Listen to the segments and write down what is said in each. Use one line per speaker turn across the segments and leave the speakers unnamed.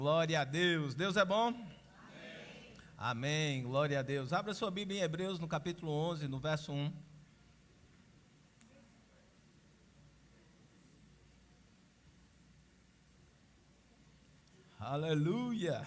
Glória a Deus. Deus é bom? Amém. Amém. Glória a Deus. Abra sua Bíblia em Hebreus, no capítulo 11, no verso 1. Aleluia.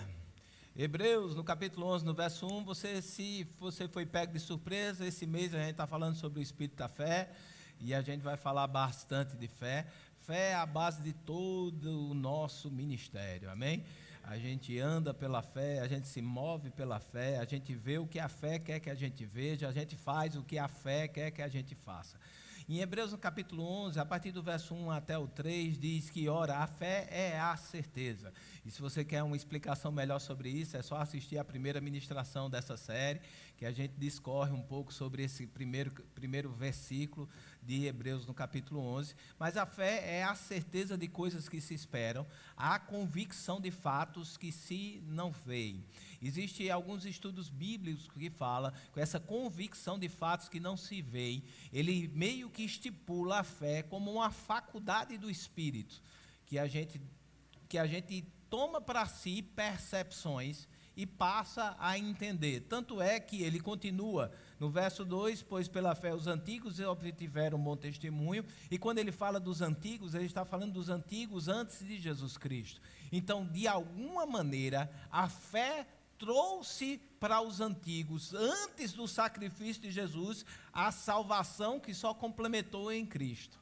Hebreus, no capítulo 11, no verso 1. Se você foi pego de surpresa, esse mês a gente está falando sobre o Espírito da Fé. E a gente vai falar bastante de fé. Fé é a base de todo o nosso ministério, amém? A gente anda pela fé, a gente se move pela fé, a gente vê o que a fé quer que a gente veja, a gente faz o que a fé quer que a gente faça. Em Hebreus, no capítulo 11, a partir do verso 1 até o 3, diz que, ora, a fé é a certeza. E se você quer uma explicação melhor sobre isso, é só assistir a primeira ministração dessa série, que a gente discorre um pouco sobre esse primeiro versículo de Hebreus, no capítulo 11. Mas a fé é a certeza de coisas que se esperam, a convicção de fatos que se não veem. Existem alguns estudos bíblicos que falam com essa convicção de fatos que não se veem. Ele meio que estipula a fé como uma faculdade do Espírito, que a gente toma para si percepções e passa a entender. Tanto é que ele continua no verso 2, pois pela fé os antigos obtiveram um bom testemunho, e quando ele fala dos antigos, ele está falando dos antigos antes de Jesus Cristo. Então, de alguma maneira, a fé trouxe para os antigos, antes do sacrifício de Jesus, a salvação que só complementou em Cristo.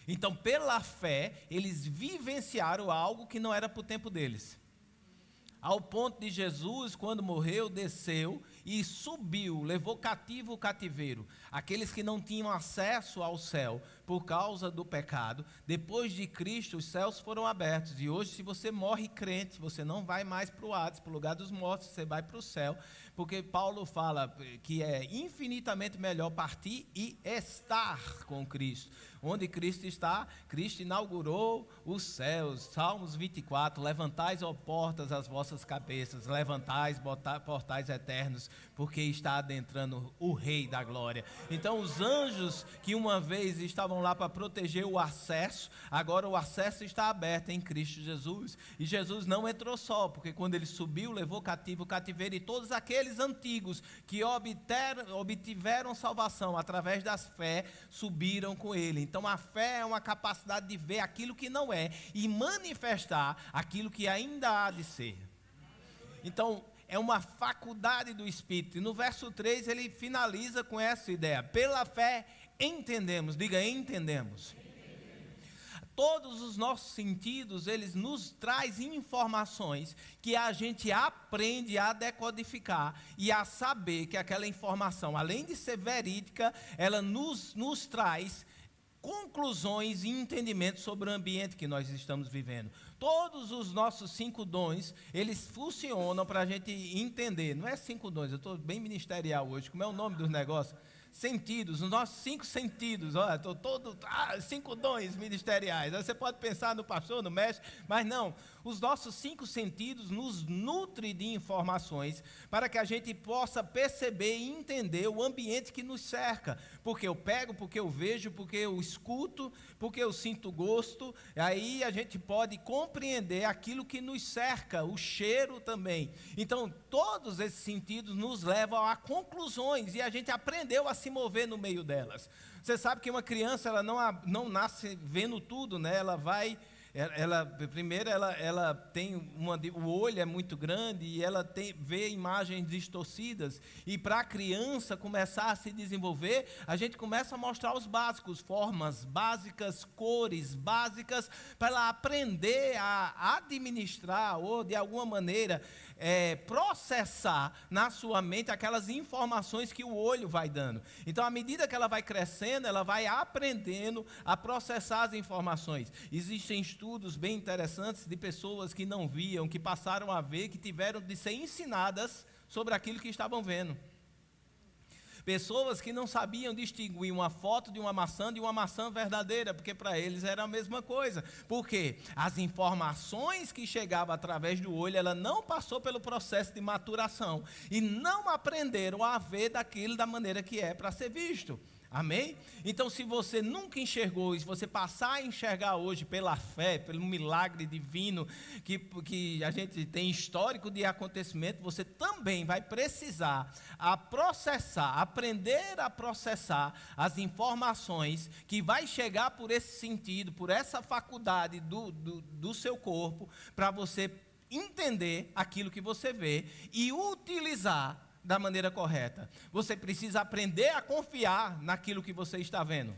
Então, pela fé, eles vivenciaram algo que não era para o tempo deles. Ao ponto de Jesus, quando morreu, desceu e subiu, levou cativo o cativeiro. Aqueles que não tinham acesso ao céu por causa do pecado, depois de Cristo, os céus foram abertos. E hoje, se você morre crente, você não vai mais para o Hades, para o lugar dos mortos, você vai para o céu. Porque Paulo fala que é infinitamente melhor partir e estar com Cristo. Onde Cristo está, Cristo inaugurou os céus. Salmos 24, levantais, ó portas, as vossas cabeças, levantais, portais eternos, porque está adentrando o Rei da Glória. Então os anjos que uma vez estavam lá para proteger o acesso, agora o acesso está aberto em Cristo Jesus. E Jesus não entrou só, porque quando ele subiu, levou cativo o cativeiro, e todos aqueles antigos que obtiveram salvação através das fé, subiram com ele. Então a fé é uma capacidade de ver aquilo que não é e manifestar aquilo que ainda há de ser. Então é uma faculdade do Espírito. E no verso 3 ele finaliza com essa ideia: pela fé entendemos. Diga, entendemos. Todos os nossos sentidos, eles nos trazem informações que a gente aprende a decodificar e a saber que aquela informação, além de ser verídica, ela nos traz conclusões e entendimentos sobre o ambiente que nós estamos vivendo. Todos os nossos 5 dons, eles funcionam para a gente entender. Não é 5 dons, eu estou bem ministerial hoje. Como é o nome dos negócios? Sentidos, os nossos 5 sentidos. Olha, estou todo 5 dons ministeriais. Aí você pode pensar no pastor, no mestre, mas não. Os nossos 5 sentidos nos nutrem de informações para que a gente possa perceber e entender o ambiente que nos cerca. Porque eu pego, porque eu vejo, porque eu escuto, porque eu sinto gosto. Aí a gente pode compreender aquilo que nos cerca, o cheiro também. Então, todos esses sentidos nos levam a conclusões e a gente aprendeu a se mover no meio delas. Você sabe que uma criança, ela não nasce vendo tudo, né? Primeiro ela tem o olho é muito grande e ela vê imagens distorcidas, e para a criança começar a se desenvolver, a gente começa a mostrar os básicos, formas básicas, cores básicas, para ela aprender a administrar ou de alguma maneira processar na sua mente aquelas informações que o olho vai dando. Então, à medida que ela vai crescendo, ela vai aprendendo a processar as informações. Existem estudos bem interessantes de pessoas que não viam, que passaram a ver, que tiveram de ser ensinadas sobre aquilo que estavam vendo. Pessoas que não sabiam distinguir uma foto de uma maçã verdadeira, porque para eles era a mesma coisa. Porque as informações que chegavam através do olho, ela não passou pelo processo de maturação e não aprenderam a ver daquilo da maneira que é para ser visto. Amém? Então, se você nunca enxergou, e se você passar a enxergar hoje pela fé, pelo milagre divino, que a gente tem histórico de acontecimento, você também vai precisar aprender a processar as informações que vai chegar por esse sentido, por essa faculdade do seu corpo, para você entender aquilo que você vê e utilizar da maneira correta. Você precisa aprender a confiar naquilo que você está vendo.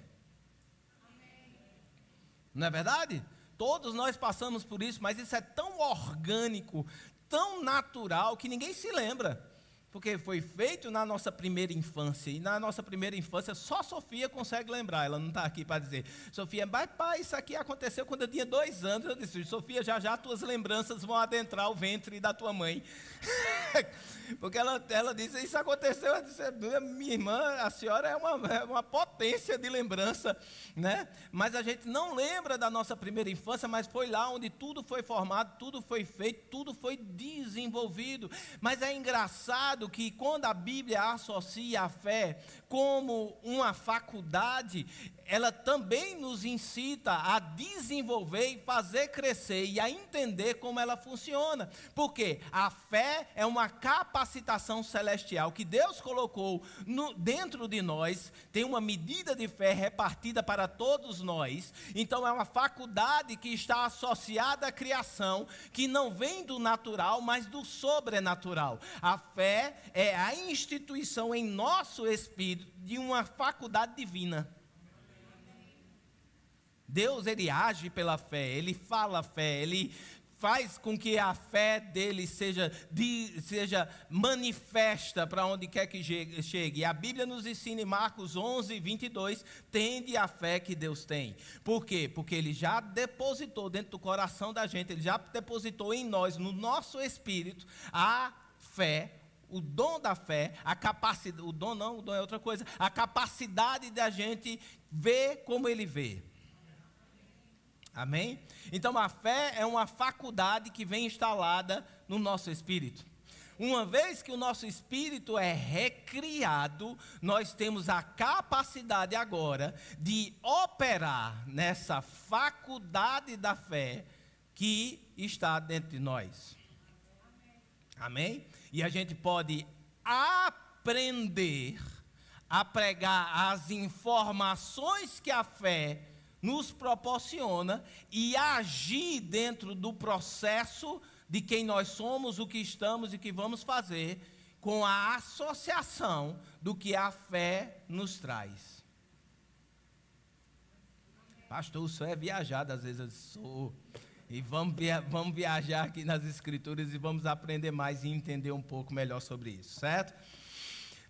Não é verdade? Todos nós passamos por isso, mas isso é tão orgânico, tão natural, que ninguém se lembra. Porque foi feito na nossa primeira infância. E na nossa primeira infância, só Sofia consegue lembrar. Ela não está aqui para dizer. Sofia, pai, isso aqui aconteceu quando eu tinha 2 anos. Eu disse, Sofia, já tuas lembranças vão adentrar o ventre da tua mãe. Porque ela disse, isso aconteceu. Eu disse, minha irmã, a senhora é uma potência de lembrança, né? Mas a gente não lembra da nossa primeira infância, mas foi lá onde tudo foi formado, tudo foi feito, tudo foi desenvolvido. Mas é engraçado que quando a Bíblia associa a fé como uma faculdade, ela também nos incita a desenvolver e fazer crescer e a entender como ela funciona. Porque a fé é uma capacitação celestial que Deus colocou dentro de nós, tem uma medida de fé repartida para todos nós. Então é uma faculdade que está associada à criação, que não vem do natural, mas do sobrenatural. A fé é a instituição em nosso espírito de uma faculdade divina. Deus, ele age pela fé, ele fala a fé, ele faz com que a fé dele seja manifesta para onde quer que chegue. A Bíblia nos ensina em Marcos 11, 22, tende a fé que Deus tem. Por quê? Porque ele já depositou dentro do coração da gente, ele já depositou em nós, no nosso espírito, a fé, o dom da fé, a capacidade, o dom é outra coisa, a capacidade da gente ver como ele vê. Amém? Então a fé é uma faculdade que vem instalada no nosso espírito. Uma vez que o nosso espírito é recriado, nós temos a capacidade agora de operar nessa faculdade da fé que está dentro de nós. Amém? E a gente pode aprender a pregar as informações que a fé nos proporciona e agir dentro do processo de quem nós somos, o que estamos e o que vamos fazer, com a associação do que a fé nos traz. Pastor, o senhor é viajado, às vezes eu sou. E vamos viajar aqui nas Escrituras e vamos aprender mais e entender um pouco melhor sobre isso, certo?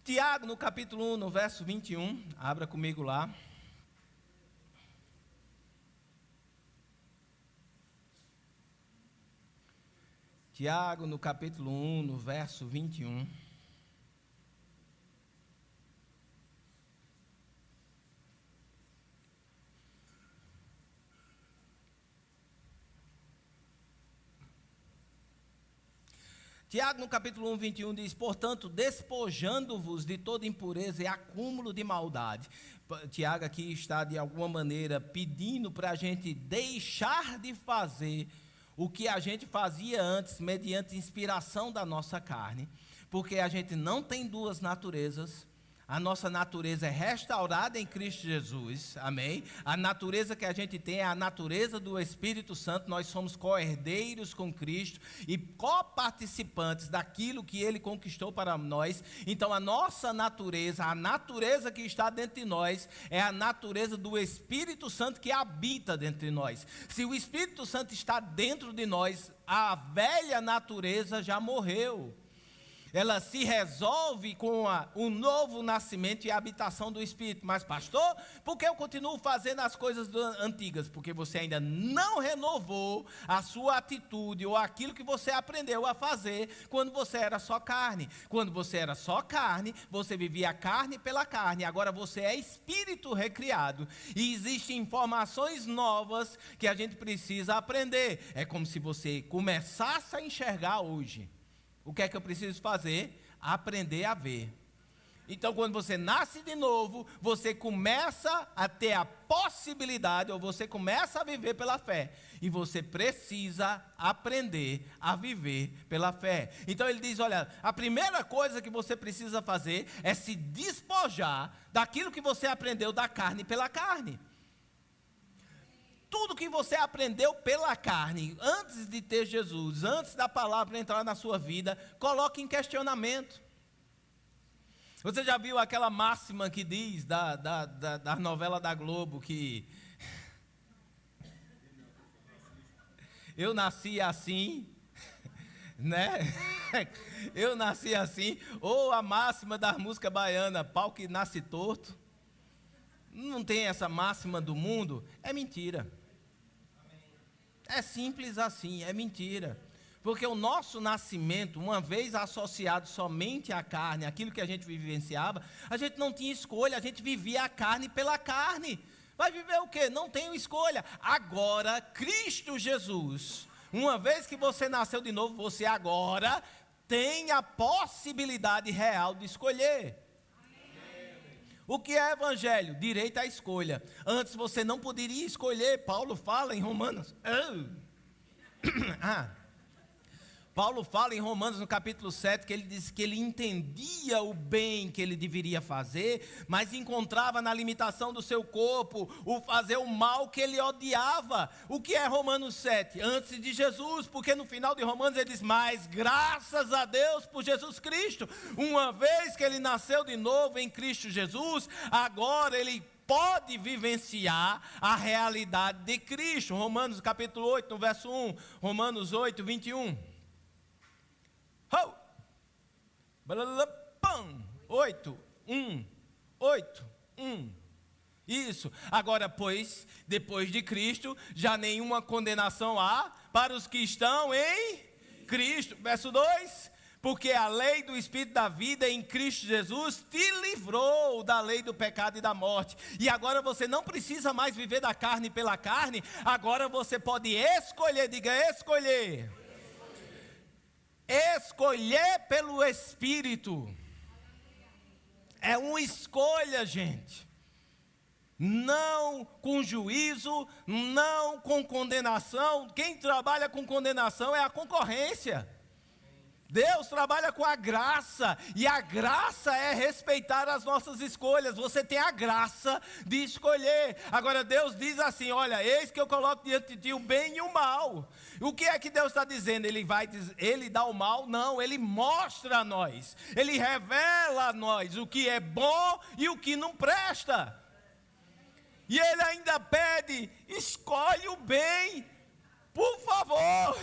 Tiago, no capítulo 1, no verso 21, abra comigo lá. Tiago, no capítulo 1, no verso 21. Tiago, no capítulo 1, 21, diz, portanto, despojando-vos de toda impureza e acúmulo de maldade. Tiago aqui está, de alguma maneira, pedindo para a gente deixar de fazer o que a gente fazia antes, mediante inspiração da nossa carne, porque a gente não tem duas naturezas. A nossa natureza é restaurada em Cristo Jesus, amém? A natureza que a gente tem é a natureza do Espírito Santo. Nós somos co-herdeiros com Cristo e coparticipantes daquilo que Ele conquistou para nós. Então a nossa natureza, a natureza que está dentro de nós, é a natureza do Espírito Santo que habita dentro de nós. Se o Espírito Santo está dentro de nós, a velha natureza já morreu. Ela se resolve com o novo nascimento e a habitação do Espírito. Mas pastor, por que eu continuo fazendo as coisas antigas? Porque você ainda não renovou a sua atitude ou aquilo que você aprendeu a fazer quando você era só carne. Quando você era só carne, você vivia carne pela carne. Agora você é espírito recriado. E existem informações novas que a gente precisa aprender. É como se você começasse a enxergar hoje. O que é que eu preciso fazer? Aprender a ver. Então, quando você nasce de novo, você começa a ter a possibilidade, ou você começa a viver pela fé. E você precisa aprender a viver pela fé. Então, ele diz, olha, a primeira coisa que você precisa fazer é se despojar daquilo que você aprendeu da carne pela carne. Tudo que você aprendeu pela carne, antes de ter Jesus, antes da palavra entrar na sua vida, coloque em questionamento. Você já viu aquela máxima que diz da novela da Globo que eu nasci assim, né? Eu nasci assim. Ou a máxima da música baiana, pau que nasce torto. Não tem essa máxima do mundo? É mentira. É simples assim, é mentira. Porque o nosso nascimento, uma vez associado somente à carne, aquilo que a gente vivenciava, a gente não tinha escolha, a gente vivia a carne pela carne. Vai viver o quê? Não tem escolha. Agora, Cristo Jesus, uma vez que você nasceu de novo, você agora tem a possibilidade real de escolher. O que é evangelho? Direito à escolha. Antes você não poderia escolher. Paulo fala em Romanos. Paulo fala em Romanos no capítulo 7 que ele diz que ele entendia o bem que ele deveria fazer, mas encontrava na limitação do seu corpo o fazer o mal que ele odiava. O que é Romanos 7? Antes de Jesus, porque no final de Romanos ele diz, mas graças a Deus por Jesus Cristo, uma vez que ele nasceu de novo em Cristo Jesus, agora ele pode vivenciar a realidade de Cristo. Romanos capítulo 8, no verso 1, Romanos 8, 21. 8, 1. Isso. Agora, pois, depois de Cristo, já nenhuma condenação há para os que estão em Cristo. Verso 2. Porque a lei do Espírito da vida em Cristo Jesus te livrou da lei do pecado e da morte. E agora você não precisa mais viver da carne pela carne. Agora você pode escolher, diga escolher. Escolher pelo Espírito. É uma escolha, gente. Não com juízo, não com condenação. Quem trabalha com condenação é a concorrência. Deus trabalha com a graça, e a graça é respeitar as nossas escolhas. Você tem a graça de escolher. Agora Deus diz assim, olha, eis que eu coloco diante de ti o bem e o mal. O que é que Deus está dizendo? Ele dá o mal? Não, Ele mostra a nós, Ele revela a nós o que é bom e o que não presta. E Ele ainda pede, escolhe o bem, por favor.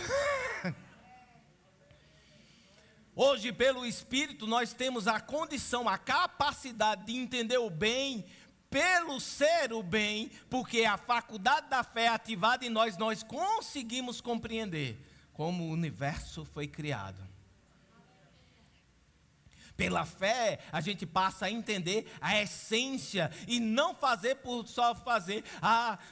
Hoje, pelo Espírito, nós temos a condição, a capacidade de entender o bem, pelo ser o bem, porque a faculdade da fé ativada em nós conseguimos compreender como o universo foi criado. Pela fé, a gente passa a entender a essência e não fazer por só fazer.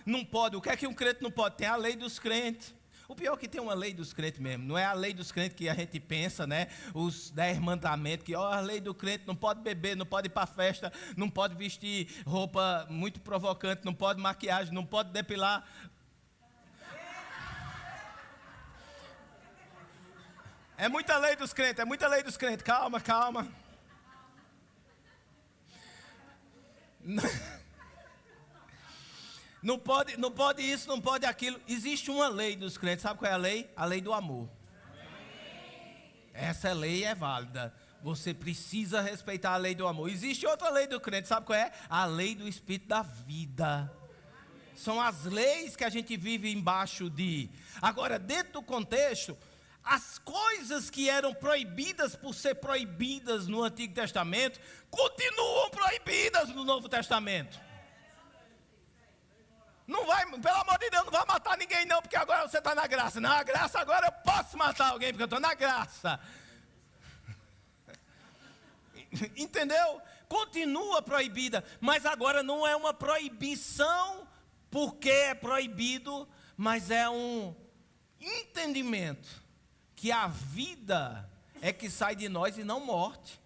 Não pode. O que é que um crente não pode? Tem a lei dos crentes. O pior é que tem uma lei dos crentes mesmo, não é a lei dos crentes que a gente pensa, né? Os 10 mandamentos, que a lei do crente não pode beber, não pode ir para festa, não pode vestir roupa muito provocante, não pode maquiagem, não pode depilar. É muita lei dos crentes, calma. Não pode isso, não pode aquilo. Existe uma lei dos crentes, sabe qual é a lei? A lei do amor. Essa lei é válida. Você precisa respeitar a lei do amor. Existe outra lei do crente, sabe qual é? A lei do Espírito da vida. São as leis que a gente vive embaixo de. Agora, dentro do contexto, as coisas que eram proibidas por ser proibidas no Antigo Testamento, continuam proibidas no Novo Testamento. Não vai, pelo amor de Deus, não vai matar ninguém não, porque agora você está na graça. Na graça agora eu posso matar alguém, porque eu estou na graça. Entendeu? Continua proibida, mas agora não é uma proibição porque é proibido, mas é um entendimento que a vida é que sai de nós e não morte.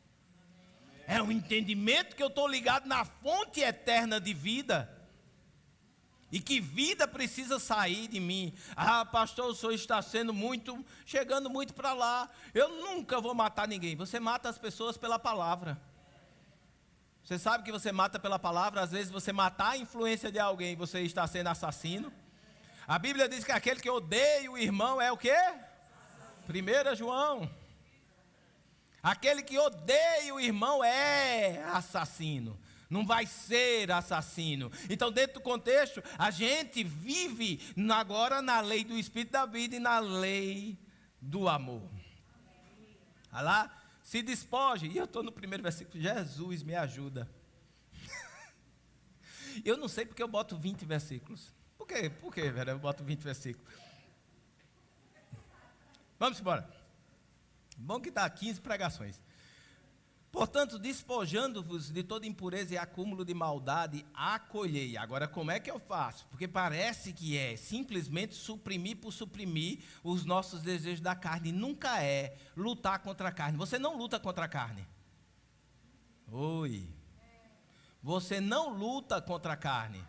É o entendimento que eu estou ligado na fonte eterna de vida. E que vida precisa sair de mim. Ah, pastor, o senhor está chegando muito para lá. Eu nunca vou matar ninguém. Você mata as pessoas pela palavra. Você sabe que você mata pela palavra. Às vezes você matar a influência de alguém, você está sendo assassino. A Bíblia diz que aquele que odeia o irmão é o quê? 1 João. Aquele que odeia o irmão é assassino. Não vai ser assassino. Então, dentro do contexto, a gente vive agora na lei do Espírito da vida e na lei do amor. Olha lá, se despoje. E eu estou no primeiro versículo. Jesus, me ajuda. Eu não sei porque eu boto 20 versículos. Por quê, velho? Eu boto 20 versículos. Vamos embora. Bom que dá 15 pregações. Portanto, despojando-vos de toda impureza e acúmulo de maldade, acolhei. Agora, como é que eu faço? Porque parece que é simplesmente suprimir por suprimir os nossos desejos da carne. Nunca é lutar contra a carne. Você não luta contra a carne. Oi. Você não luta contra a carne.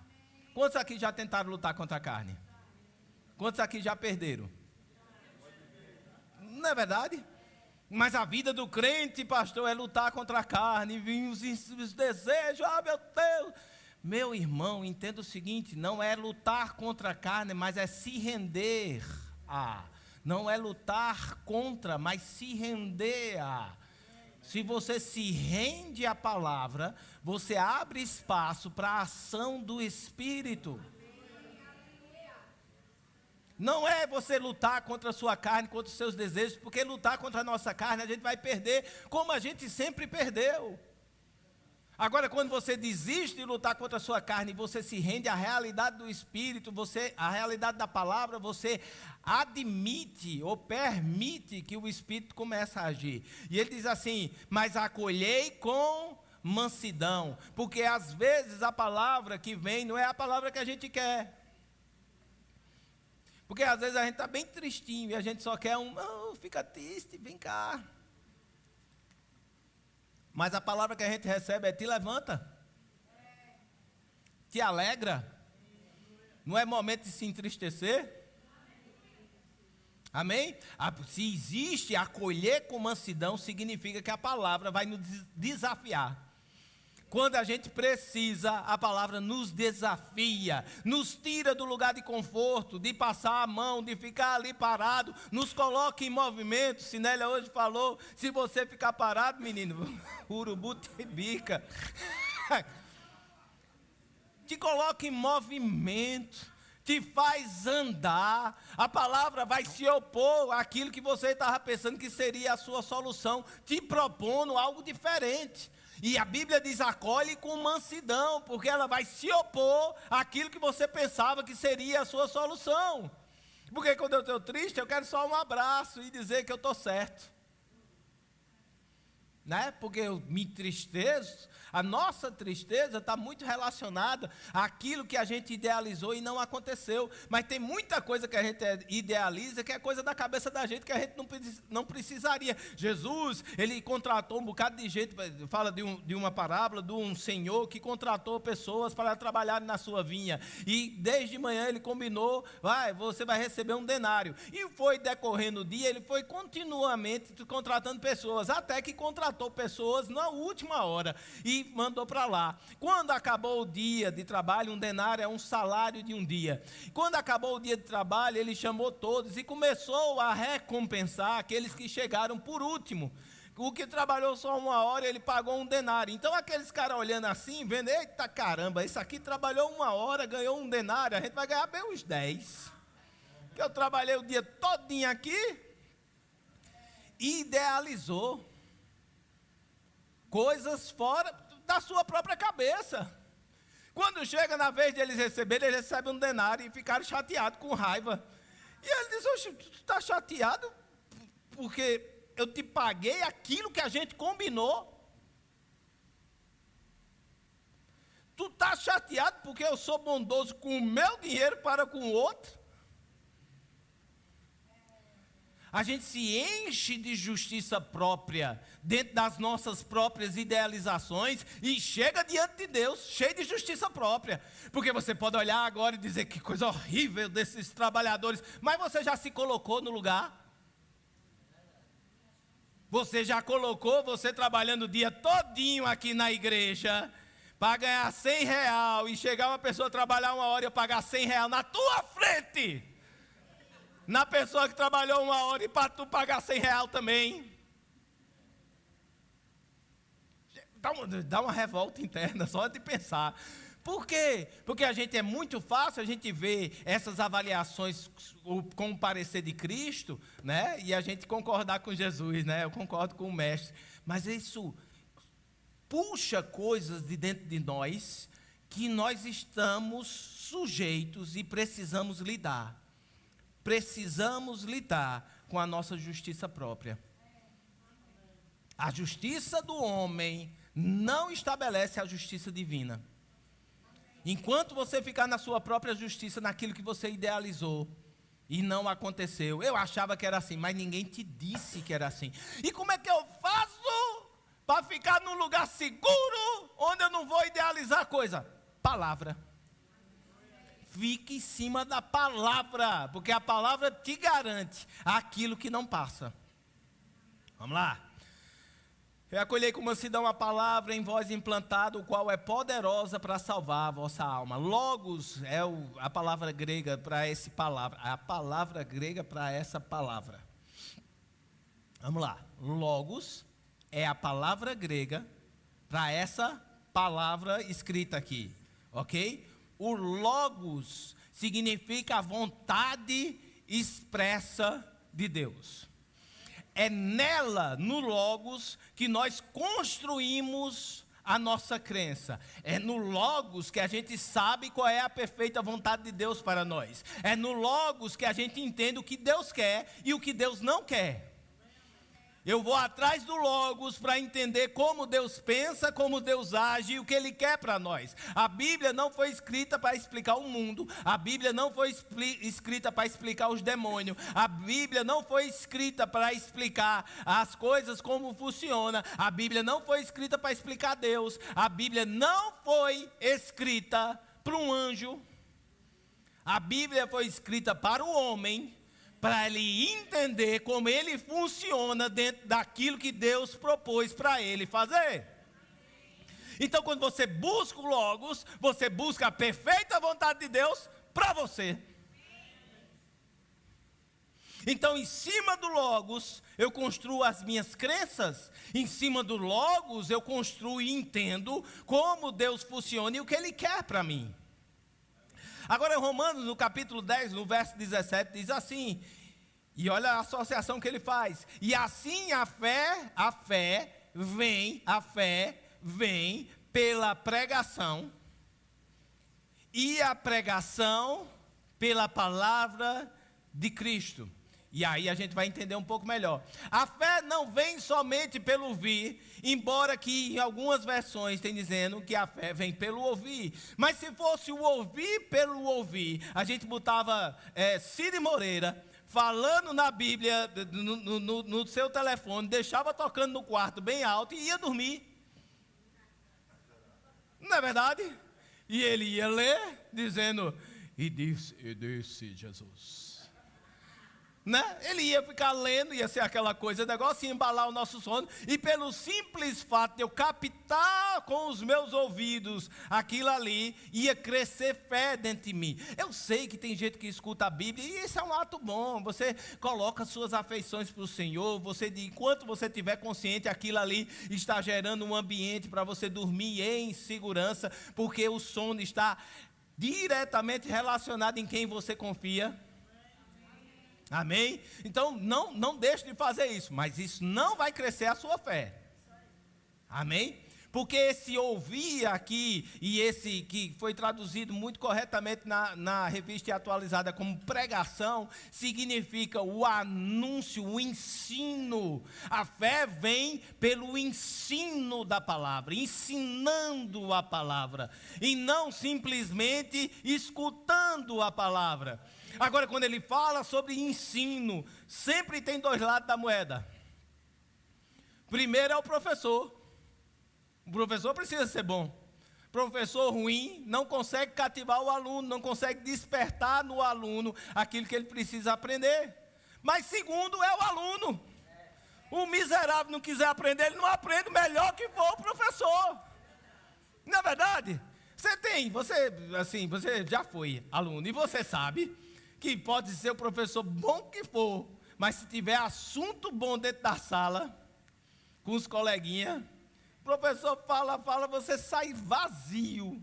Quantos aqui já tentaram lutar contra a carne? Quantos aqui já perderam? Não é verdade? Mas a vida do crente, pastor, é lutar contra a carne, os desejos, meu Deus. Meu irmão, entenda o seguinte, não é lutar contra a carne, mas é se render a. Não é lutar contra, mas se render a. Se você se rende à palavra, você abre espaço para a ação do Espírito. Não é você lutar contra a sua carne, contra os seus desejos, porque lutar contra a nossa carne a gente vai perder, como a gente sempre perdeu. Agora, quando você desiste de lutar contra a sua carne, e você se rende à realidade do Espírito, à realidade da palavra, você admite ou permite que o Espírito comece a agir. E ele diz assim, mas acolhei com mansidão, porque às vezes a palavra que vem não é a palavra que a gente quer. Porque às vezes a gente está bem tristinho e a gente só quer fica triste, vem cá. Mas a palavra que a gente recebe é te levanta, te alegra. Não é momento de se entristecer. Amém? Se existe acolher com mansidão, significa que a palavra vai nos desafiar. Quando a gente precisa, a palavra nos desafia, nos tira do lugar de conforto, de passar a mão, de ficar ali parado, nos coloca em movimento. Sinélia hoje falou, se você ficar parado, menino, urubu te bica. Te coloca em movimento, te faz andar. A palavra vai se opor àquilo que você estava pensando que seria a sua solução, te propondo algo diferente. E a Bíblia diz, acolhe com mansidão, porque ela vai se opor àquilo que você pensava que seria a sua solução. Porque quando eu estou triste, eu quero só um abraço e dizer que eu estou certo. Né? Porque eu me entristeço, a nossa tristeza está muito relacionada àquilo que a gente idealizou e não aconteceu. Mas tem muita coisa que a gente idealiza que é coisa da cabeça da gente que a gente não precisaria. Jesus, ele contratou um bocado de gente, fala de uma parábola de um senhor que contratou pessoas para trabalhar na sua vinha. E desde manhã ele combinou, você vai receber um denário. E foi decorrendo o dia, ele foi continuamente contratando pessoas, até que contratou pessoas na última hora e mandou para lá. Quando acabou o dia de trabalho, um denário é um salário de um dia. Quando acabou o dia de trabalho, ele chamou todos e começou a recompensar aqueles que chegaram por último. O que trabalhou só uma hora, ele pagou um denário. Então aqueles caras olhando assim, vendo, eita caramba, esse aqui trabalhou uma hora, ganhou um denário, a gente vai ganhar bem uns 10. Que eu trabalhei o dia todinho aqui e idealizou coisas fora da sua própria cabeça. Quando chega na vez de eles receberem, eles recebem um denário e ficaram chateados, com raiva. E ele diz, oxe, tu está chateado porque eu te paguei aquilo que a gente combinou? Tu está chateado porque eu sou bondoso com o meu dinheiro para com o outro? A gente se enche de justiça própria, dentro das nossas próprias idealizações, e chega diante de Deus, cheio de justiça própria. Porque você pode olhar agora e dizer que coisa horrível desses trabalhadores, mas você já se colocou no lugar? Você já colocou você trabalhando o dia todinho aqui na igreja, para ganhar R$100, e chegar uma pessoa trabalhar 1 hora e eu pagar R$100 na tua frente? Na pessoa que trabalhou 1 hora e para tu pagar R$100 também. Dá uma revolta interna só de pensar. Por quê? Porque a gente é muito fácil a gente ver essas avaliações com o parecer de Cristo, né? E a gente concordar com Jesus, né? Eu concordo com o mestre. Mas isso puxa coisas de dentro de nós que nós estamos sujeitos e precisamos lidar. Precisamos lidar com a nossa justiça própria. A justiça do homem não estabelece a justiça divina. Enquanto você ficar na sua própria justiça, naquilo que você idealizou, e não aconteceu. Eu achava que era assim, mas ninguém te disse que era assim. E como é que eu faço para ficar num lugar seguro, onde eu não vou idealizar a coisa? Palavra. Fique em cima da palavra, porque a palavra te garante aquilo que não passa. Vamos lá. Eu acolhei com mansidão a palavra em vós implantada, o qual é poderosa para salvar a vossa alma. Logos é a palavra grega para essa palavra. A palavra grega para essa palavra. Vamos lá. Logos é a palavra grega para essa palavra escrita aqui. Ok? O logos significa a vontade expressa de Deus. É nela, no logos, que nós construímos a nossa crença. É no logos que a gente sabe qual é a perfeita vontade de Deus para nós. É no logos que a gente entende o que Deus quer e o que Deus não quer. Eu vou atrás do logos para entender como Deus pensa, como Deus age e o que Ele quer para nós. A Bíblia não foi escrita para explicar o mundo. A Bíblia não foi escrita para explicar os demônios. A Bíblia não foi escrita para explicar as coisas como funciona. A Bíblia não foi escrita para explicar Deus. A Bíblia não foi escrita para um anjo. A Bíblia foi escrita para o homem, para ele entender como ele funciona dentro daquilo que Deus propôs para ele fazer. Então, quando você busca o logos, você busca a perfeita vontade de Deus para você. Então, em cima do logos, eu construo as minhas crenças. Em cima do logos, eu construo e entendo como Deus funciona e o que Ele quer para mim. Agora, em Romanos, no capítulo 10, no verso 17, diz assim, e olha a associação que ele faz. E assim a fé vem pela pregação, e a pregação pela palavra de Cristo. E aí a gente vai entender um pouco melhor. A fé não vem somente pelo ouvir, embora que em algumas versões tem dizendo que a fé vem pelo ouvir. Mas se fosse o ouvir pelo ouvir, a gente botava Cid Moreira falando na Bíblia, no seu telefone, deixava tocando no quarto bem alto e ia dormir. Não é verdade? E ele ia ler, dizendo, e disse Jesus. Né? Ele ia ficar lendo, ia ser aquela coisa, negócio, ia embalar o nosso sono, e pelo simples fato de eu captar com os meus ouvidos aquilo ali, ia crescer fé dentro de mim. Eu sei que tem gente que escuta a Bíblia, e isso é um ato bom, você coloca suas afeições para o Senhor, enquanto você estiver consciente, aquilo ali está gerando um ambiente para você dormir em segurança, porque o sono está diretamente relacionado em quem você confia. Amém? Então, não deixe de fazer isso, mas isso não vai crescer a sua fé. Amém? Porque esse ouvir aqui, e esse que foi traduzido muito corretamente na revista atualizada como pregação, significa o anúncio, o ensino. A fé vem pelo ensino da palavra, ensinando a palavra, e não simplesmente escutando a palavra. Agora, quando ele fala sobre ensino, sempre tem dois lados da moeda. Primeiro é o professor. O professor precisa ser bom. Professor ruim não consegue cativar o aluno, não consegue despertar no aluno aquilo que ele precisa aprender. Mas segundo é o aluno. O miserável não quiser aprender, ele não aprende melhor que for o professor. Não é verdade? Você já foi aluno e você sabe que pode ser o professor bom que for, mas se tiver assunto bom dentro da sala, com os coleguinhas, o professor fala, você sai vazio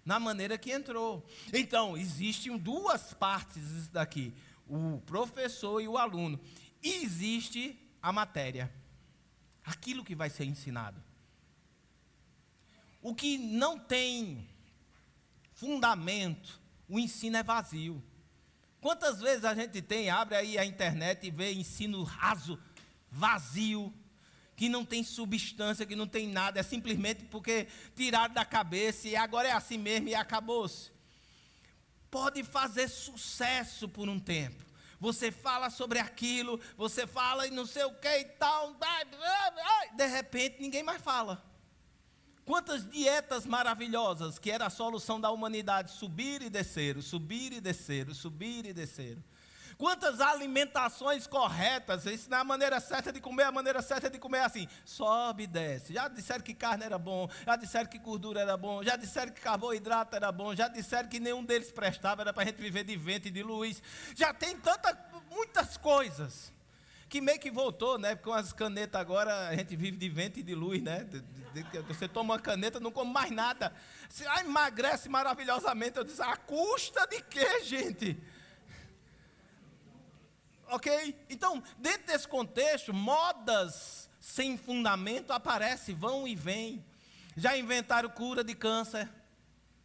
na maneira que entrou. Então, existem duas partes disso daqui, o professor e o aluno. E existe a matéria, aquilo que vai ser ensinado. O que não tem fundamento, o ensino é vazio. Quantas vezes a gente abre aí a internet e vê ensino raso, vazio, que não tem substância, que não tem nada, é simplesmente porque tiraram da cabeça e agora é assim mesmo e acabou-se. Pode fazer sucesso por um tempo. Você fala sobre aquilo, você fala e não sei o que e tal, de repente ninguém mais fala. Quantas dietas maravilhosas que era a solução da humanidade, subir e descer, subir e descer, subir e descer. Quantas alimentações corretas, ensinar a maneira certa de comer, a maneira certa de comer é assim, sobe e desce. Já disseram que carne era bom, já disseram que gordura era bom, já disseram que carboidrato era bom, já disseram que nenhum deles prestava, era para a gente viver de vento e de luz. Já tem muitas coisas, que meio que voltou, né? Com as canetas agora, a gente vive de vento e de luz, né? Você toma uma caneta, não come mais nada. Você emagrece maravilhosamente. Eu disse, a custa de quê, gente? Ok? Então, dentro desse contexto, modas sem fundamento aparecem, vão e vêm. Já inventaram cura de câncer,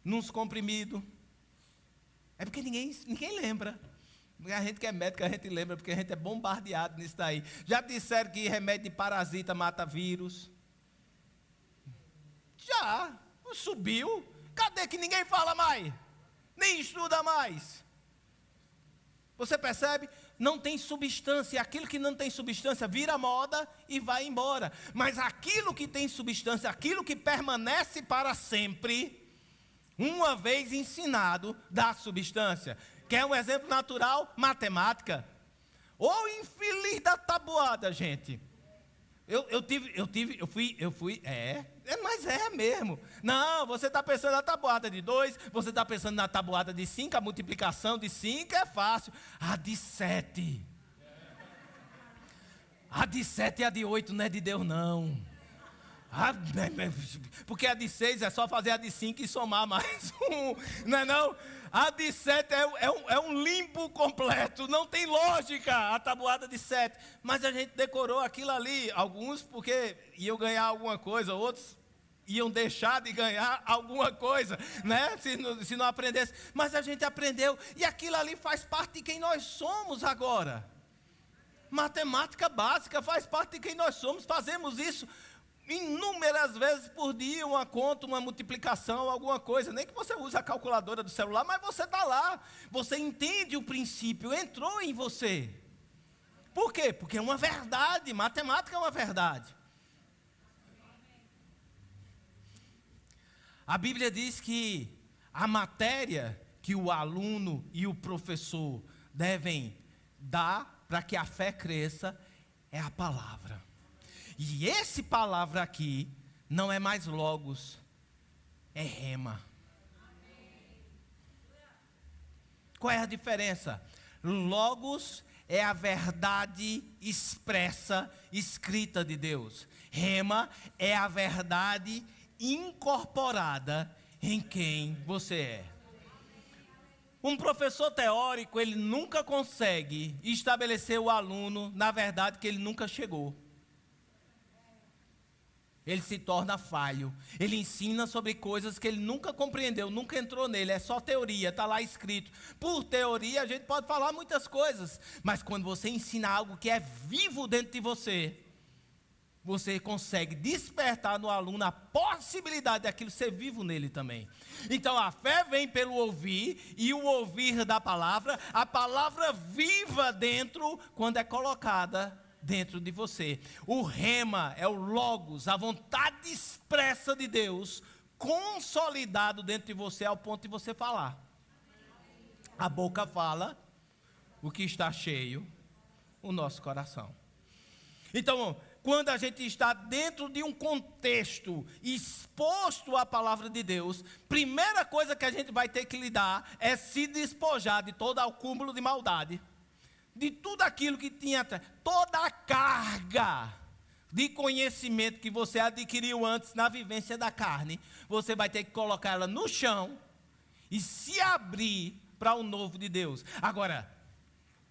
nos comprimidos. É porque ninguém lembra. A gente que é médico, a gente lembra, porque a gente é bombardeado nisso daí. Já disseram que remédio de parasita mata vírus. Já, subiu. Cadê que ninguém fala mais? Nem estuda mais. Você percebe? Não tem substância. Aquilo que não tem substância vira moda e vai embora. Mas aquilo que tem substância, aquilo que permanece para sempre, uma vez ensinado, dá substância. Quer um exemplo natural? Matemática. Ô infeliz da tabuada, gente. Mas é mesmo. Não, você está pensando na tabuada de 2, você está pensando na tabuada de 5, a multiplicação de 5 é fácil. A de 7. A de 7 e a de 8 não é de Deus, não. Porque a de 6 é só fazer a de 5 e somar mais um, não é não? A de 7 é um limbo completo, não tem lógica a tabuada de 7. Mas a gente decorou aquilo ali, alguns porque iam ganhar alguma coisa, outros iam deixar de ganhar alguma coisa, né? Se não aprendesse. Mas a gente aprendeu e aquilo ali faz parte de quem nós somos agora. Matemática básica faz parte de quem nós somos, fazemos isso inúmeras vezes por dia, uma conta, uma multiplicação, alguma coisa, nem que você use a calculadora do celular, mas você está lá, você entende o princípio, entrou em você. Por quê? Porque é uma verdade, matemática é uma verdade. A Bíblia diz que a matéria que o aluno e o professor devem dar para que a fé cresça é a palavra. E esse palavra aqui não é mais logos, é rema. Qual é a diferença? Logos é a verdade expressa, escrita de Deus. Rema é a verdade incorporada em quem você é. Um professor teórico, ele nunca consegue estabelecer o aluno na verdade que ele nunca chegou. Ele se torna falho. Ele ensina sobre coisas que ele nunca compreendeu, nunca entrou nele. É só teoria, está lá escrito. Por teoria a gente pode falar muitas coisas, mas quando você ensina algo que é vivo dentro de você, você consegue despertar no aluno a possibilidade daquilo ser vivo nele também. Então a fé vem pelo ouvir, e o ouvir da palavra, a palavra viva dentro, quando é colocada dentro de você. O rema é o logos, a vontade expressa de Deus, consolidado dentro de você ao ponto de você falar. A boca fala o que está cheio, o nosso coração. Então, quando a gente está dentro de um contexto exposto à palavra de Deus, primeira coisa que a gente vai ter que lidar é se despojar de todo o cúmulo de maldade, de tudo aquilo que tinha, toda a carga de conhecimento que você adquiriu antes na vivência da carne, você vai ter que colocar ela no chão e se abrir para o novo de Deus. Agora,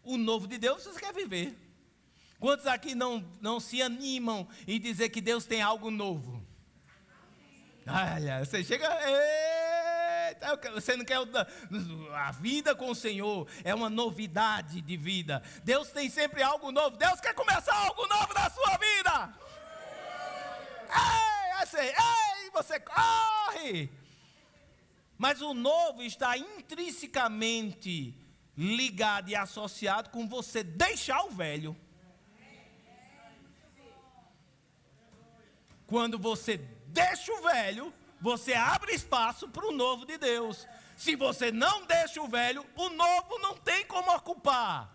o novo de Deus você quer viver. Quantos aqui não se animam em dizer que Deus tem algo novo? Olha, você chega... Eita, você não quer... A vida com o Senhor é uma novidade de vida. Deus tem sempre algo novo. Deus quer começar algo novo na sua vida. Ei, você corre. Mas o novo está intrinsecamente ligado e associado com você deixar o velho. Quando você deixa o velho, você abre espaço para o novo de Deus. Se você não deixa o velho, o novo não tem como ocupar.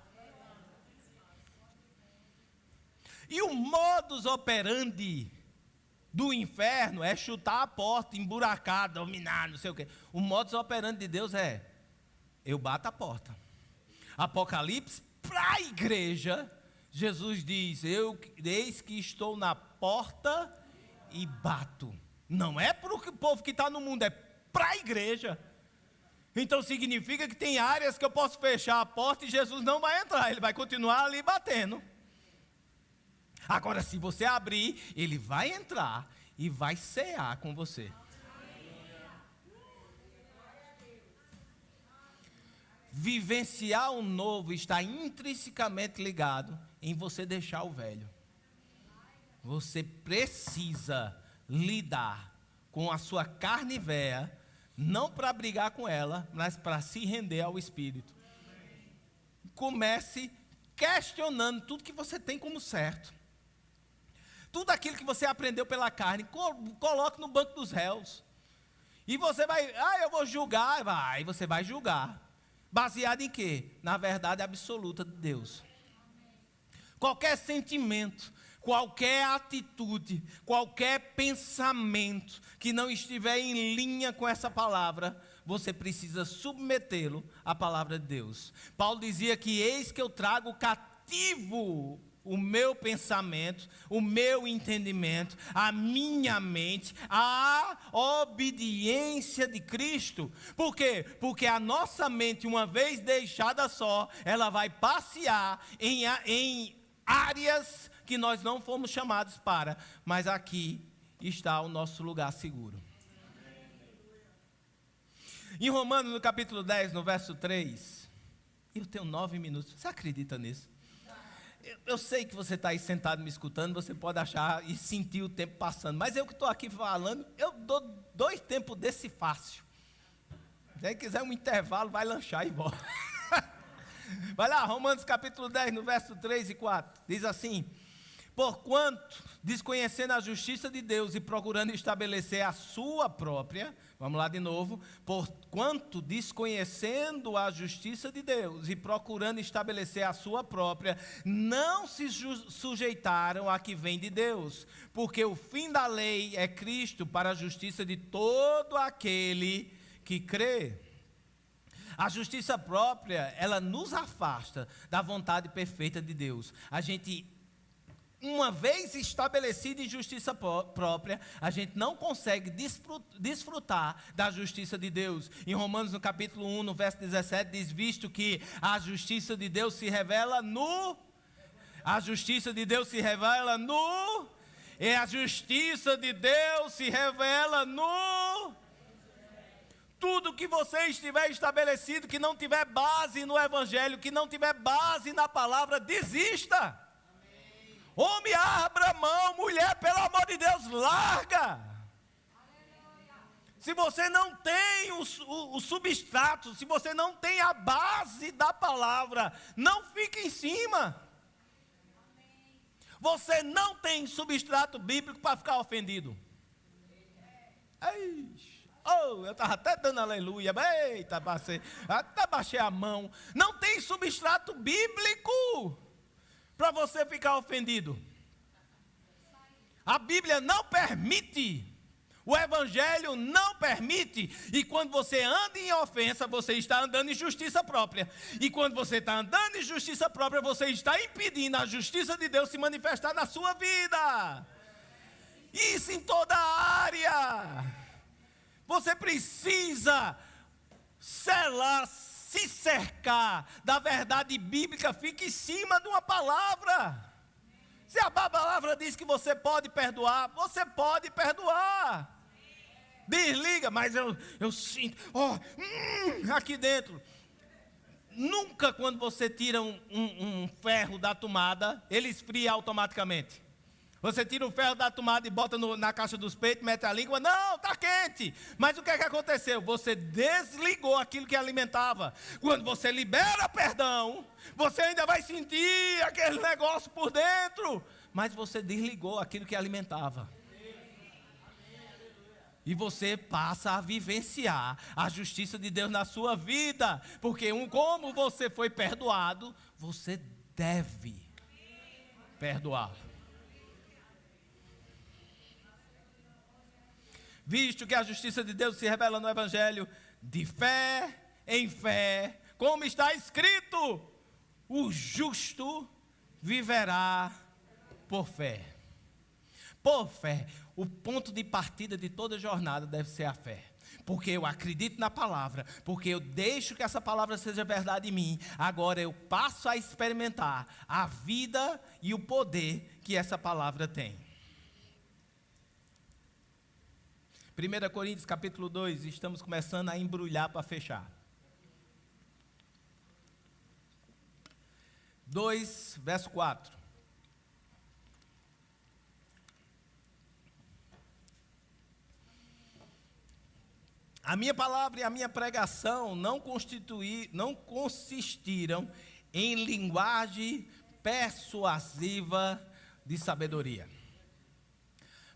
E o modus operandi do inferno é chutar a porta, emburacar, dominar, não sei o quê. O modus operandi de Deus é: eu bato a porta. Apocalipse, para a igreja, Jesus diz: eis que estou na porta e bato. Não é para o povo que está no mundo, é para a igreja. Então significa que tem áreas que eu posso fechar a porta e Jesus não vai entrar, ele vai continuar ali batendo. Agora, se você abrir, ele vai entrar e vai cear com você. Vivenciar o novo está intrinsecamente ligado em você deixar o velho. Você precisa lidar com a sua carne velha, não para brigar com ela, mas para se render ao Espírito. Comece questionando tudo que você tem como certo. Tudo aquilo que você aprendeu pela carne, coloque no banco dos réus. E você vai, eu vou julgar, você vai julgar. Baseado em quê? Na verdade absoluta de Deus. Qualquer sentimento, qualquer atitude, qualquer pensamento que não estiver em linha com essa palavra, você precisa submetê-lo à palavra de Deus. Paulo dizia que eis que eu trago cativo o meu pensamento, o meu entendimento, a minha mente, a obediência de Cristo. Por quê? Porque a nossa mente, uma vez deixada só, ela vai passear em áreas que nós não fomos chamados para, mas aqui está o nosso lugar seguro. Em Romanos, no capítulo 10, no verso 3, eu tenho 9 minutos, você acredita nisso? Eu sei que você está aí sentado me escutando, você pode achar e sentir o tempo passando, mas eu que estou aqui falando, eu dou 2 tempos desse fácil. Se quiser um intervalo, vai lanchar e volta. Vai lá, Romanos capítulo 10, no verso 3 e 4, diz assim: porquanto, desconhecendo a justiça de Deus e procurando estabelecer a sua própria, vamos lá de novo, porquanto, desconhecendo a justiça de Deus e procurando estabelecer a sua própria, não se sujeitaram à que vem de Deus, porque o fim da lei é Cristo para a justiça de todo aquele que crê. A justiça própria, ela nos afasta da vontade perfeita de Deus. A gente, uma vez estabelecida em justiça própria, a gente não consegue desfrutar da justiça de Deus. Em Romanos, no capítulo 1, no verso 17, diz: visto que a justiça de Deus se revela no... A justiça de Deus se revela no... E a justiça de Deus se revela no... Tudo que você estiver estabelecido, que não tiver base no Evangelho, que não tiver base na palavra, desista. Homem, abra mão, mulher, pelo amor de Deus, larga. Se você não tem o substrato, se você não tem a base da palavra, não fique em cima. Você não tem substrato bíblico para ficar ofendido. Eu estava até dando aleluia. Eita, até baixei a mão. Não tem substrato bíblico para você ficar ofendido. A Bíblia não permite. O Evangelho não permite. E quando você anda em ofensa, você está andando em justiça própria. E quando você está andando em justiça própria, você está impedindo a justiça de Deus se manifestar na sua vida. Isso em toda a área. Você precisa selar, se cercar da verdade bíblica. Fique em cima de uma palavra. Se a palavra diz que você pode perdoar, você pode perdoar. Desliga, mas eu sinto, aqui dentro. Nunca quando você tira um ferro da tomada, ele esfria automaticamente. Você tira o ferro da tomada e bota na caixa dos peitos, mete a língua, não, está quente. Mas o que é que aconteceu? Você desligou aquilo que alimentava. Quando você libera perdão, você ainda vai sentir aquele negócio por dentro. Mas você desligou aquilo que alimentava. E você passa a vivenciar a justiça de Deus na sua vida. Porque como você foi perdoado, você deve perdoar. Visto que a justiça de Deus se revela no Evangelho, de fé em fé, como está escrito, o justo viverá por fé. Por fé. O ponto de partida de toda jornada deve ser a fé. Porque eu acredito na palavra, porque eu deixo que essa palavra seja verdade em mim. Agora eu passo a experimentar a vida e o poder que essa palavra tem. 1 Coríntios capítulo 2, estamos começando a embrulhar para fechar. 2, verso 4. A minha palavra e a minha pregação não consistiram em linguagem persuasiva de sabedoria.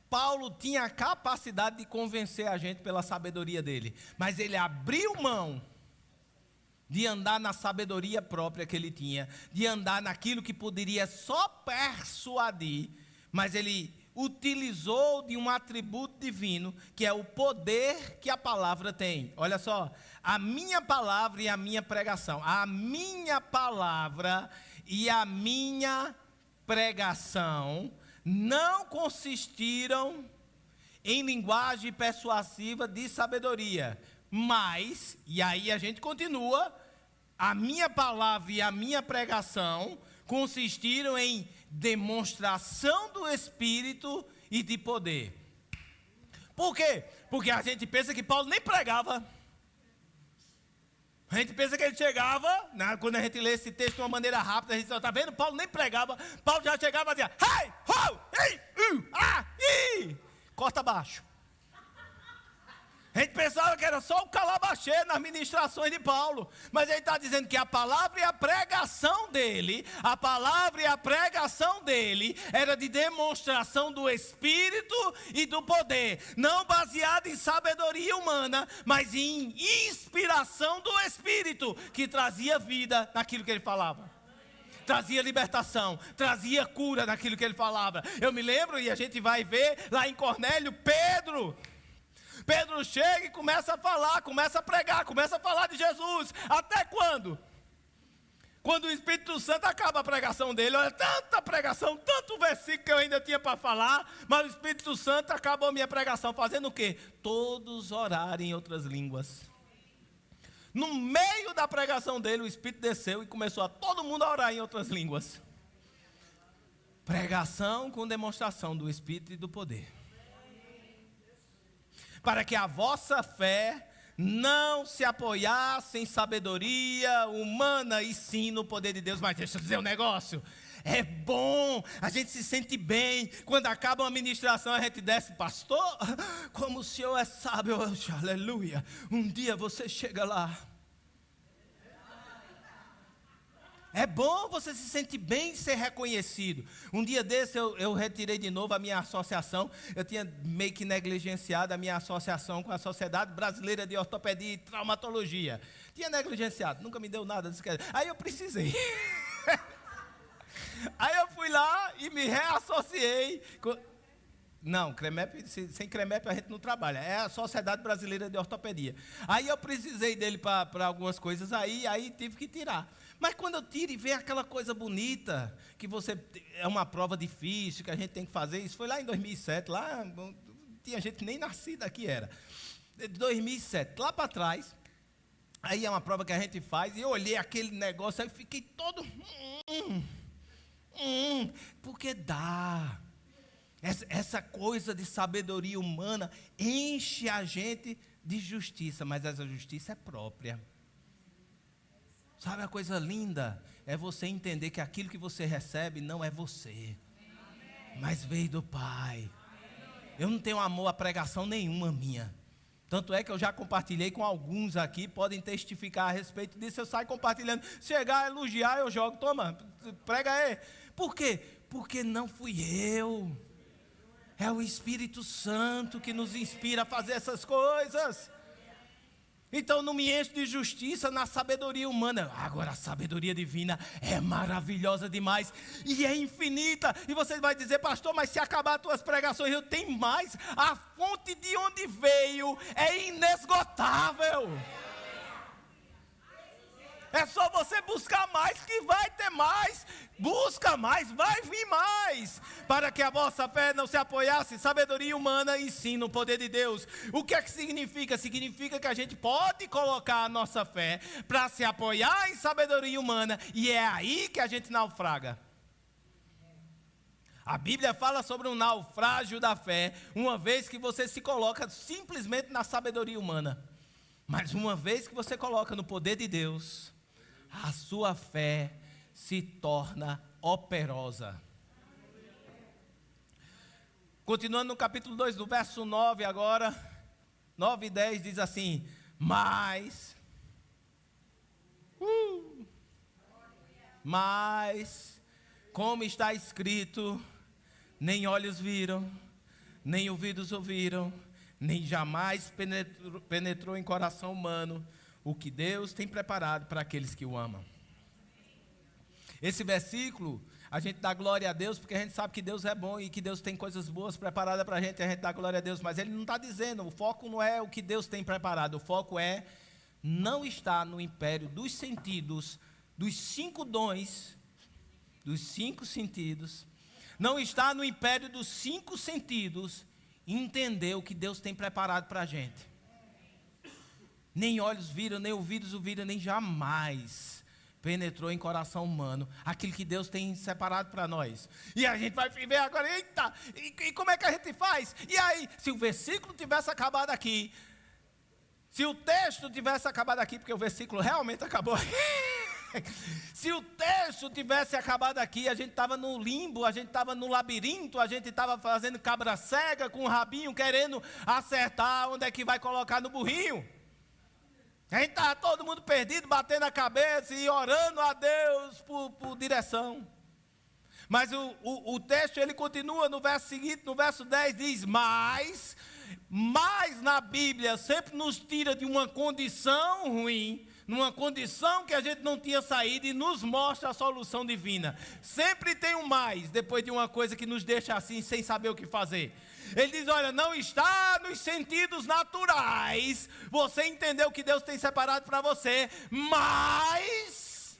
Paulo tinha a capacidade de convencer a gente pela sabedoria dele, mas ele abriu mão de andar na sabedoria própria que ele tinha, de andar naquilo que poderia só persuadir, mas ele utilizou de um atributo divino, que é o poder que a palavra tem. Olha só, a minha palavra e a minha pregação, a minha palavra e a minha pregação não consistiram em linguagem persuasiva de sabedoria, mas, e aí a gente continua, a minha palavra e a minha pregação consistiram em demonstração do Espírito e de poder. Por quê? Porque a gente pensa que Paulo nem pregava. A gente pensa que ele chegava, quando a gente lê esse texto de uma maneira rápida, a gente está vendo, Paulo nem pregava. Paulo já chegava e dizia, hey, ho, ei, i, corta abaixo. A gente pensava que era só o calabachê nas ministrações de Paulo, mas ele está dizendo que a palavra e a pregação dele, era de demonstração do Espírito e do poder, não baseado em sabedoria humana, mas em inspiração do Espírito, que trazia vida naquilo que ele falava. Trazia libertação, trazia cura naquilo que ele falava. Eu me lembro, e a gente vai ver lá em Cornélio, Pedro chega e começa a falar, começa a pregar, começa a falar de Jesus. Até quando? Quando o Espírito Santo acaba a pregação dele. Olha, tanta pregação, tanto versículo que eu ainda tinha para falar, mas o Espírito Santo acabou a minha pregação fazendo o quê? Todos orarem em outras línguas. No meio da pregação dele, o Espírito desceu e começou a todo mundo a orar em outras línguas. Pregação com demonstração do Espírito e do poder. Para que a vossa fé não se apoiasse em sabedoria humana, e sim no poder de Deus. Mas deixa eu dizer um negócio, É bom, a gente se sente bem. Quando acaba uma ministração, a gente desce, pastor, como o senhor é sábio, aleluia. Um dia você chega lá. É bom, você se sente bem ser reconhecido. Um dia desse eu retirei de novo a minha associação. Eu tinha meio que negligenciado a minha associação com a Sociedade Brasileira de Ortopedia e Traumatologia. Tinha negligenciado, nunca me deu nada. Aí eu precisei. Aí eu fui lá e me reassociei. Não, CREMEP, sem CREMEP a gente não trabalha. É a Sociedade Brasileira de Ortopedia. Aí eu precisei dele para algumas coisas aí tive que tirar. Mas quando eu tiro e vem aquela coisa bonita, que é uma prova difícil, que a gente tem que fazer, isso foi lá em 2007, lá tinha gente que nem nascida aqui era. 2007, lá para trás, aí é uma prova que a gente faz, e eu olhei aquele negócio, aí fiquei todo, porque dá. Essa coisa de sabedoria humana enche a gente de justiça, mas essa justiça é própria. Sabe a coisa linda? É você entender que aquilo que você recebe não é você, mas veio do Pai. Eu não tenho amor à pregação nenhuma minha. Tanto é que eu já compartilhei com alguns aqui, podem testificar a respeito disso, eu saio compartilhando. Chegar a elogiar, eu jogo, toma, prega aí. Por quê? Porque não fui eu. É o Espírito Santo que nos inspira a fazer essas coisas. Então não me enche de justiça na sabedoria humana. Agora a sabedoria divina é maravilhosa demais e é infinita. E você vai dizer, pastor, mas se acabar as tuas pregações, eu tenho mais. A fonte de onde veio é inesgotável. É só você buscar mais que vai ter mais. Busca mais, vai vir mais. Para que a vossa fé não se apoiasse em sabedoria humana e sim no poder de Deus. O que é que significa? Significa que a gente pode colocar a nossa fé para se apoiar em sabedoria humana. E é aí que a gente naufraga. A Bíblia fala sobre um naufrágio da fé, uma vez que você se coloca simplesmente na sabedoria humana. Mas uma vez que você coloca no poder de Deus, a sua fé se torna operosa. Continuando no capítulo 2, no verso 9 agora, 9 e 10 diz assim, mas, como está escrito, nem olhos viram, nem ouvidos ouviram, nem jamais penetrou em coração humano o que Deus tem preparado para aqueles que o amam. Esse versículo, a gente dá glória a Deus, porque a gente sabe que Deus é bom e que Deus tem coisas boas preparadas para a gente dá glória a Deus, mas ele não está dizendo, o foco não é o que Deus tem preparado, o foco é não estar no império dos sentidos, dos 5 dons, dos 5 sentidos, não estar no império dos 5 sentidos, e entender o que Deus tem preparado para a gente. Nem olhos viram, nem ouvidos ouviram, nem jamais penetrou em coração humano aquilo que Deus tem separado para nós. E a gente vai ver agora, eita, e como é que a gente faz? E aí, se o versículo tivesse acabado aqui, se o texto tivesse acabado aqui, porque o versículo realmente acabou aqui. Se o texto tivesse acabado aqui, a gente estava no limbo, a gente estava no labirinto, a gente estava fazendo cabra cega com o rabinho, querendo acertar onde é que vai colocar no burrinho. A gente estava todo mundo perdido, batendo a cabeça e orando a Deus por direção. Mas o texto ele continua no verso seguinte, no verso 10 diz, mas na Bíblia sempre nos tira de uma condição ruim, numa condição que a gente não tinha saído e nos mostra a solução divina. Sempre tem um mais, depois de uma coisa que nos deixa assim, sem saber o que fazer. Ele diz, olha, não está nos sentidos naturais, você entendeu o que Deus tem separado para você, mas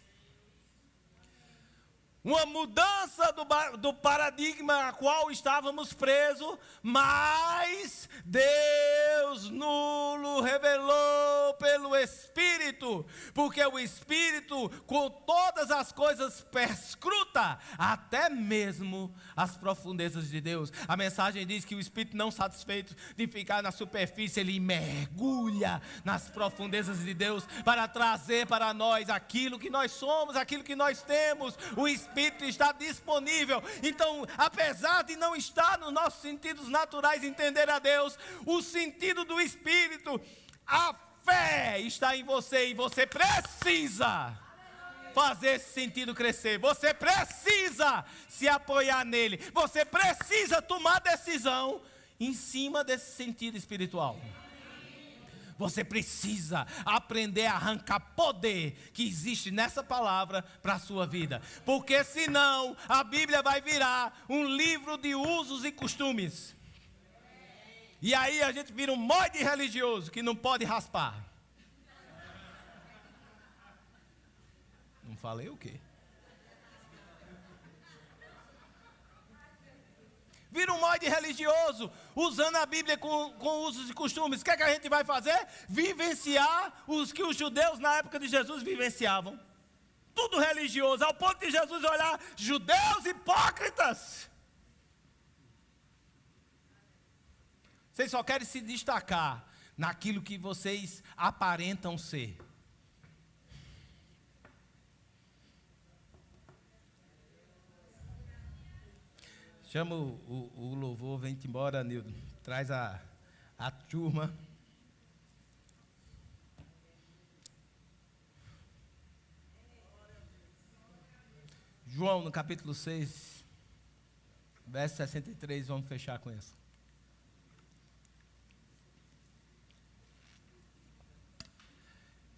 uma mudança do paradigma a qual estávamos presos, mas Deus nulo revelou pelo Espírito, porque o Espírito com todas as coisas perscruta, até mesmo as profundezas de Deus. A mensagem diz que o Espírito não satisfeito de ficar na superfície, ele mergulha nas profundezas de Deus, para trazer para nós aquilo que nós somos, aquilo que nós temos. O Espírito Espírito está disponível. Então, apesar de não estar nos nossos sentidos naturais entender a Deus, o sentido do Espírito, a fé está em você e você precisa fazer esse sentido crescer. Você precisa se apoiar nele. Você precisa tomar decisão em cima desse sentido espiritual. Você precisa aprender a arrancar poder que existe nessa palavra para a sua vida. Porque senão a Bíblia vai virar um livro de usos e costumes. E aí a gente vira um monte de religioso que não pode raspar. Não falei o quê? Vira um monte de religioso, usando a Bíblia com usos e costumes. O que é que a gente vai fazer? Vivenciar os que os judeus na época de Jesus vivenciavam. Tudo religioso, ao ponto de Jesus olhar, judeus hipócritas. Vocês só querem se destacar naquilo que vocês aparentam ser. Chama o louvor, vem-te embora, Nildo. Traz a turma. João, no capítulo 6, verso 63, vamos fechar com isso.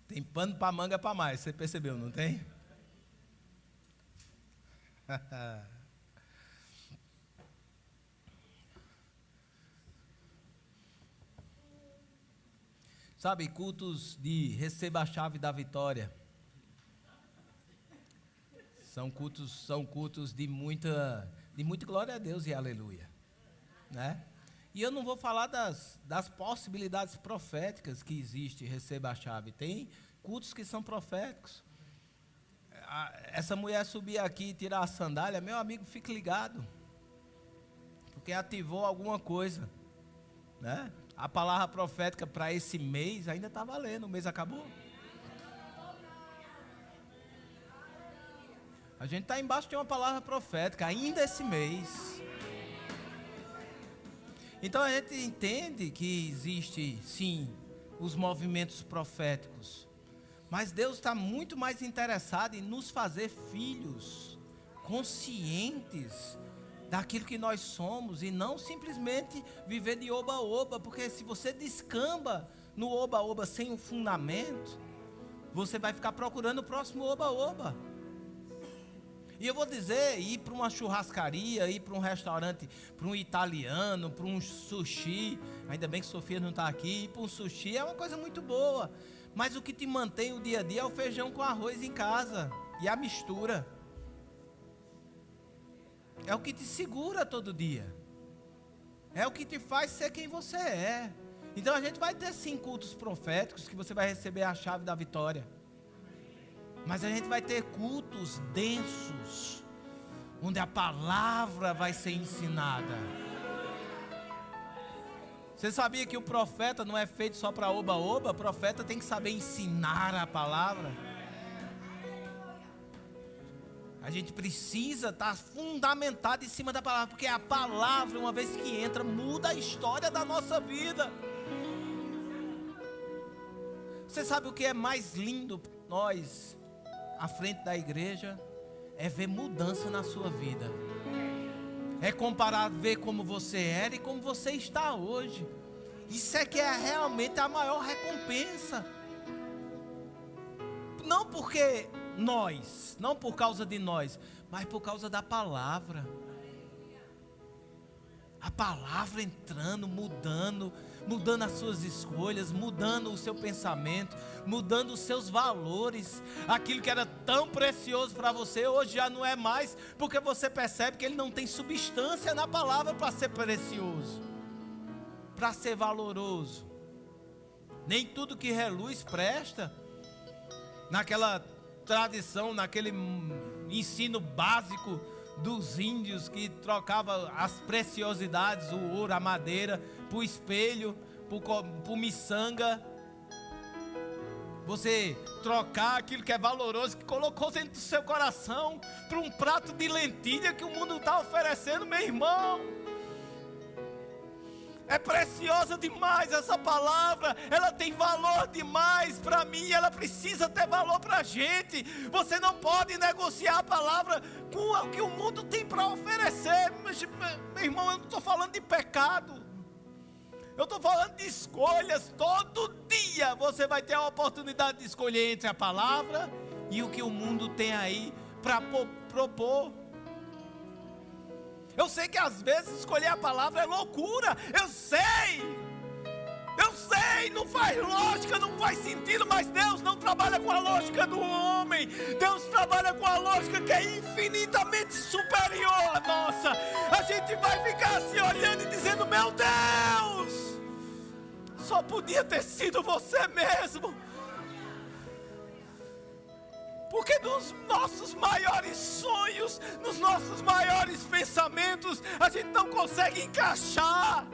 Tem pano para manga para mais, você percebeu, não tem? Sabe, cultos de receba a chave da vitória. São cultos de muita glória a Deus e aleluia. Né? E eu não vou falar das possibilidades proféticas que existem, receba a chave. Tem cultos que são proféticos. Essa mulher subir aqui e tirar a sandália, meu amigo, fique ligado. Porque ativou alguma coisa. Né? A palavra profética para esse mês ainda está valendo, o mês acabou. A gente está embaixo de uma palavra profética, ainda esse mês. Então a gente entende que existe, sim, os movimentos proféticos. Mas Deus está muito mais interessado em nos fazer filhos conscientes daquilo que nós somos e não simplesmente viver de oba-oba, porque se você descamba no oba-oba sem um fundamento, você vai ficar procurando o próximo oba-oba. E eu vou dizer, ir para uma churrascaria, ir para um restaurante, para um italiano, para um sushi, ainda bem que Sofia não está aqui, ir para um sushi é uma coisa muito boa, mas o que te mantém o dia a dia é o feijão com arroz em casa e a mistura. É o que te segura todo dia. É o que te faz ser quem você é. Então a gente vai ter sim cultos proféticos que você vai receber a chave da vitória. Mas a gente vai ter cultos densos, onde a palavra vai ser ensinada. Você sabia que o profeta não é feito só para oba-oba? O profeta tem que saber ensinar a palavra. A gente precisa estar fundamentado em cima da palavra, porque a palavra, uma vez que entra, muda a história da nossa vida. Você sabe o que é mais lindo para nós, à frente da igreja? É ver mudança na sua vida. É comparar, ver como você era e como você está hoje. Isso é que é realmente a maior recompensa. Não porque nós, não por causa de nós, mas por causa da palavra. A palavra entrando, mudando as suas escolhas, mudando o seu pensamento, mudando os seus valores. Aquilo que era tão precioso para você, hoje já não é mais, porque você percebe que ele não tem substância na palavra para ser precioso, para ser valoroso. Nem tudo que reluz presta. Naquela tradição, naquele ensino básico dos índios que trocava as preciosidades, o ouro, a madeira, por espelho, por miçanga. Você trocar aquilo que é valoroso, que colocou dentro do seu coração, por um prato de lentilha que o mundo está oferecendo, meu irmão. É preciosa demais essa palavra, ela tem valor demais para mim, ela precisa ter valor para a gente. Você não pode negociar a palavra com o que o mundo tem para oferecer. Meu irmão, eu não estou falando de pecado, eu estou falando de escolhas. Todo dia você vai ter a oportunidade de escolher entre a palavra e o que o mundo tem aí para propor. Eu sei que às vezes escolher a palavra é loucura, eu sei, não faz lógica, não faz sentido, mas Deus não trabalha com a lógica do homem, Deus trabalha com a lógica que é infinitamente superior à nossa. A gente vai ficar se olhando e dizendo: meu Deus, só podia ter sido você mesmo. Porque nos nossos maiores sonhos, nos nossos maiores pensamentos, a gente não consegue encaixar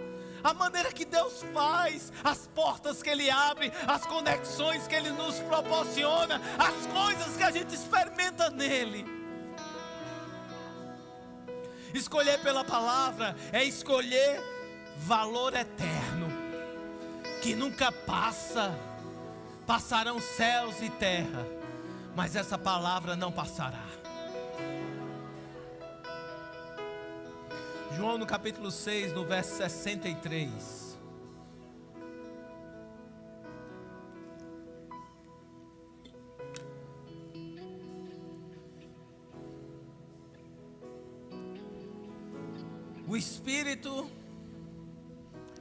a maneira que Deus faz, as portas que Ele abre, as conexões que Ele nos proporciona, as coisas que a gente experimenta nele. Escolher pela palavra é escolher valor eterno, que nunca passa. Passarão céus e terra, mas essa palavra não passará. João no capítulo 6, no verso 63. O Espírito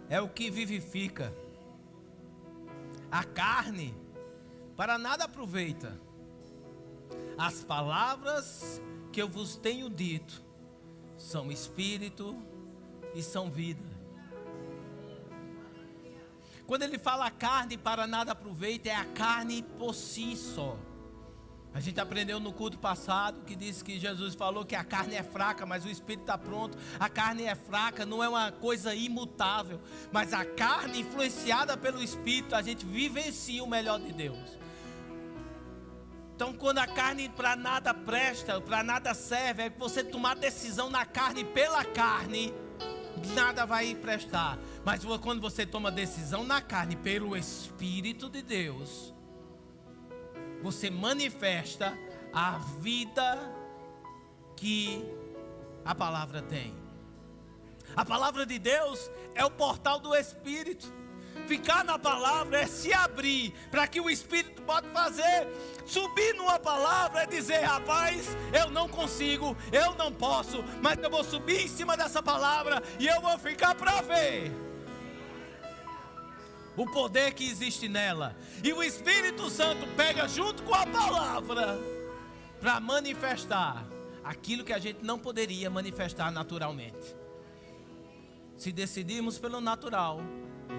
é o que vivifica, a carne para nada aproveita. As palavras que eu vos tenho dito são espírito e são vida. Quando ele fala carne para nada aproveita, é a carne por si só. A gente aprendeu no culto passado que disse que Jesus falou que a carne é fraca, mas o espírito está pronto. A carne é fraca, não é uma coisa imutável, mas a carne influenciada pelo espírito, a gente vivencia o melhor de Deus. Então, quando a carne para nada presta, para nada serve, é você tomar decisão na carne pela carne, nada vai prestar. Mas quando você toma decisão na carne pelo Espírito de Deus, você manifesta a vida que a palavra tem. A palavra de Deus é o portal do Espírito. Ficar na palavra é se abrir para que o Espírito pode fazer. Subir numa palavra é dizer: rapaz, eu não consigo, eu não posso, mas eu vou subir em cima dessa palavra e eu vou ficar para ver o poder que existe nela. E o Espírito Santo pega junto com a palavra para manifestar aquilo que a gente não poderia manifestar naturalmente. Se decidirmos pelo natural,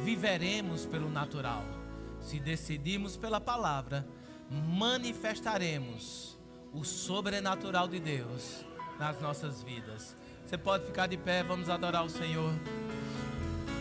viveremos pelo natural. Se decidirmos pela palavra, manifestaremos o sobrenatural de Deus nas nossas vidas. Você pode ficar de pé, vamos adorar o Senhor.